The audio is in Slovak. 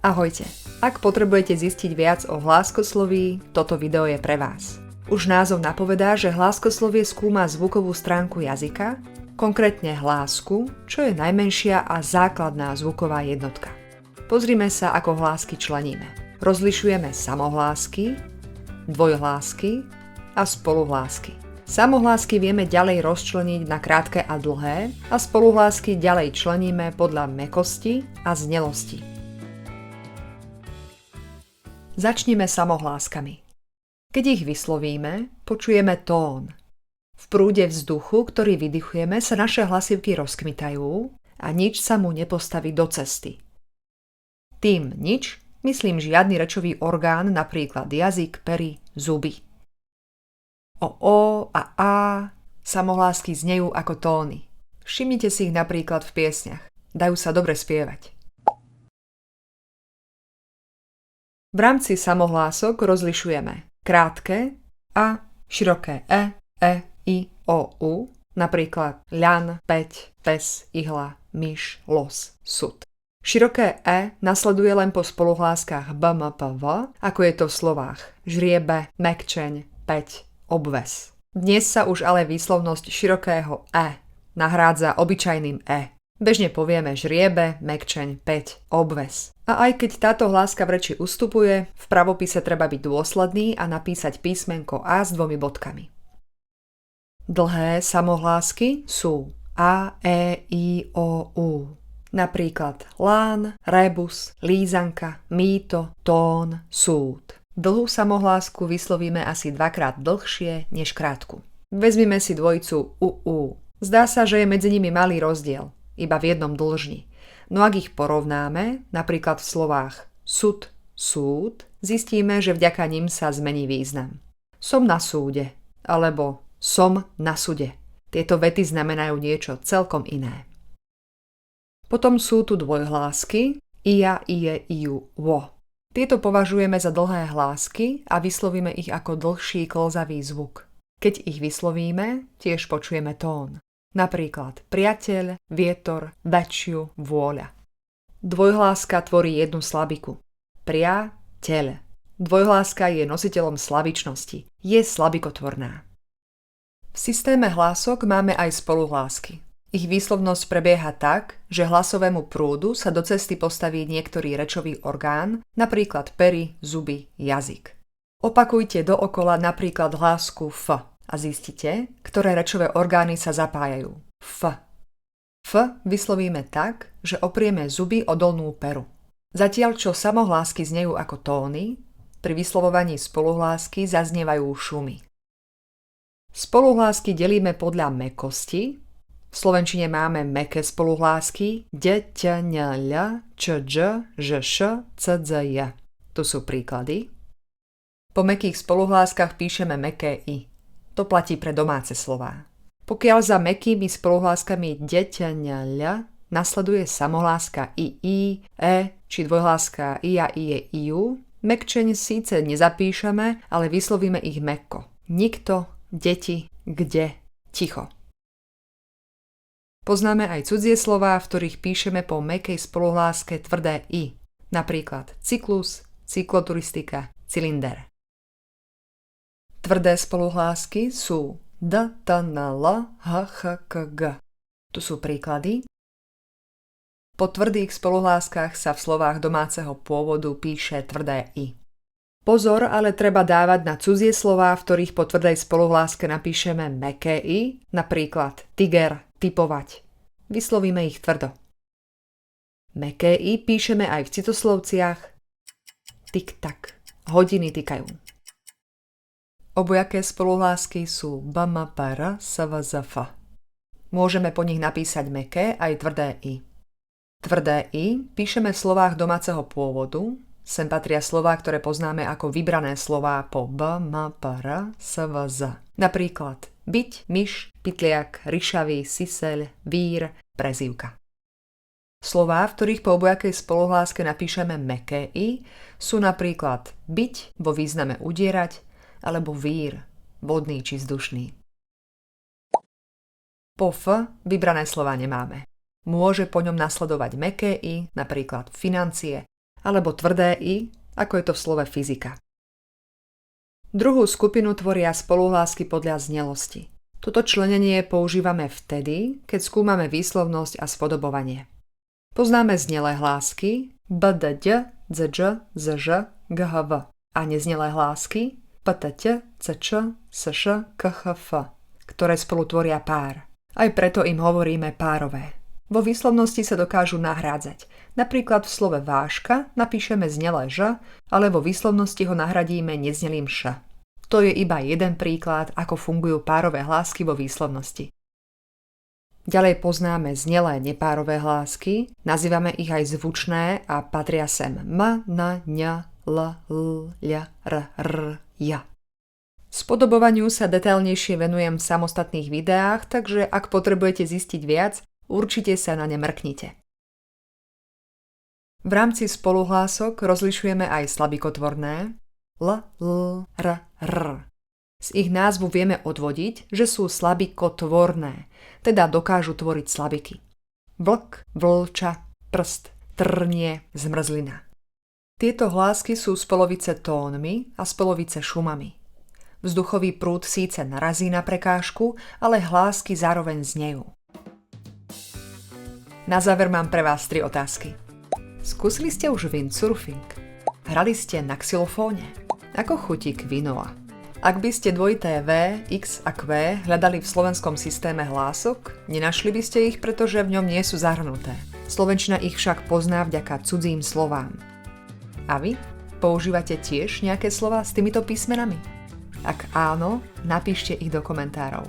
Ahojte. Ak potrebujete zistiť viac o hláskosloví, toto video je pre vás. Už názov napovedá, že hláskoslovie skúma zvukovú stránku jazyka, konkrétne hlásku, čo je najmenšia a základná zvuková jednotka. Pozrime sa, ako hlásky členíme. Rozlišujeme samohlásky, dvojhlásky a spoluhlásky. Samohlásky vieme ďalej rozčleniť na krátke a dlhé a spoluhlásky ďalej členíme podľa mäkkosti a znelosti. Začnime samohláskami. Keď ich vyslovíme, počujeme tón. V prúde vzduchu, ktorý vydychujeme, sa naše hlasivky rozkmitajú a nič sa mu nepostaví do cesty. Tým nič myslím žiadny rečový orgán, napríklad jazyk, pery, zuby. O a a samohlásky znejú ako tóny. Všimnite si ich napríklad v piesniach. Dajú sa dobre spievať. V rámci samohlások rozlišujeme krátke a široké i, o, u, napríklad ľan, peť, pes, ihla, myš, los, sud. Široké nasleduje len po spoluhláskach b, m, p, v, ako je to v slovách žriebe, mekčeň, peť, obves. Dnes sa už ale výslovnosť širokého nahrádza obyčajným Bežne povieme žriebe, mekčeň, peť, obves. A aj keď táto hláska v reči ustupuje, v pravopise treba byť dôsledný a napísať písmenko A s 2 bodkami. Dlhé samohlásky sú A, E, I, O, U. Napríklad lán, rebus, lízanka, mýto, tón, súd. Dlhú samohlásku vyslovíme asi 2-krát dlhšie než krátku. Vezmime si dvojicu u. Zdá sa, že je medzi nimi malý rozdiel, iba v jednom dĺžni. No ak ich porovnáme, napríklad v slovách sud, súd, zistíme, že vďaka nim sa zmení význam. Som na súde, alebo som na sude. Tieto vety znamenajú niečo celkom iné. Potom sú tu dvojhlásky ija, ije, iju, vo. Tieto považujeme za dlhé hlásky a vyslovíme ich ako dlhší klzavý zvuk. Keď ich vyslovíme, tiež počujeme tón. Napríklad priateľ, vietor, väčšiu, vôľa. Dvojhláska tvorí jednu slabiku. Priateľ. Dvojhláska je nositeľom slabičnosti. Je slabikotvorná. V systéme hlások máme aj spoluhlásky. Ich výslovnosť prebieha tak, že hlasovému prúdu sa do cesty postaví niektorý rečový orgán, napríklad pery, zuby, jazyk. Opakujte dookola napríklad hlásku f a zistite, ktoré rečové orgány sa zapájajú. F vyslovíme tak, že oprieme zuby o dolnú peru. Zatiaľ, čo samohlásky znejú ako tóny, pri vyslovovaní spoluhlásky zaznievajú šumy. Spoluhlásky delíme podľa mäkkosti. V slovenčine máme mäkké spoluhlásky d, t, n, l, č, dž, ž, š, c, d, j. Tu sú príklady. Po mäkkých spoluhláskach píšeme mäkké i. To platí pre domáce slová. Pokiaľ za mäkkými spoluhláskami d, t, n, l nasleduje samohláska i, či dvojhláska ija, ije, iju, mäkčeň síce nezapíšeme, ale vyslovíme ich mäkko. Nikto, deti, kde, ticho. Poznáme aj cudzie slová, v ktorých píšeme po mäkkej spoluhláske tvrdé i. Napríklad cyklus, cykloturistika, cylinder. Tvrdé spoluhlásky sú d, t, n, l, h, ch, k, g. Tu sú príklady. Po tvrdých spoluhláskach sa v slovách domáceho pôvodu píše tvrdé i. Pozor, ale treba dávať na cudzie slová, v ktorých po tvrdej spoluhláske napíšeme mäkké i, napríklad tiger, typovať. Vyslovíme ich tvrdo. Mäkké i píšeme aj v citoslovciach tik-tak, hodiny tikajú. Obojaké spoluhlásky sú b, m, p, r, s, v, z, f. Môžeme po nich napísať mäkké aj tvrdé i. Tvrdé i píšeme v slovách domáceho pôvodu. Sem patria slová, ktoré poznáme ako vybrané slová po b, m, p, r, s, v, z. Napríklad byť, myš, pytliak, ryšavý, siseľ, vír, prezývka. Slová, v ktorých po obojakej spoluhláske napíšeme mäkké i, sú napríklad byť vo význame udierať alebo vír, vodný či vzdušný. Po f vybrané slová nemáme. Môže po ňom nasledovať mäkké i, napríklad financie alebo tvrdé i, ako je to v slove fyzika. Druhú skupinu tvoria spoluhlásky podľa znelosti. Toto členenie používame vtedy, keď skúmame výslovnosť a spodobovanie. Poznáme znelé hlásky bdď, dzž, zž, ghv a neznelé hlásky ptť, cč, sš, khf, ktoré spolu tvoria pár. Aj preto im hovoríme párové. Vo výslovnosti sa dokážu nahrádzať. Napríklad v slove váška napíšeme znelé ž, ale vo výslovnosti ho nahradíme neznelým š. To je iba jeden príklad, ako fungujú párové hlásky vo výslovnosti. Ďalej poznáme znelé nepárové hlásky, nazývame ich aj zvučné a patria sem m, n, ň, l, l, ľ, r, r, j. Spodobovaniu sa detailnejšie venujem v samostatných videách, takže ak potrebujete zistiť viac, určite sa na ne mrknite. V rámci spoluhlások rozlišujeme aj slabikotvorné l, l, r, r. Z ich názvu vieme odvodiť, že sú slabikotvorné, teda dokážu tvoriť slabiky. Vlk, vlča, prst, trnie, zmrzlina. Tieto hlásky sú z polovice tónmi a z polovice šumami. Vzduchový prúd síce narazí na prekážku, ale hlásky zároveň znejú. Na záver mám pre vás 3 otázky. Skúsili ste už windsurfing? Hrali ste na xylofóne? Ako chutí quinoa? Ak by ste dvojité V, X a Q hľadali v slovenskom systéme hlások, nenašli by ste ich, pretože v ňom nie sú zahrnuté. Slovenčina ich však pozná vďaka cudzím slovám. A vy? Používate tiež nejaké slová s týmito písmenami? Ak áno, napíšte ich do komentárov.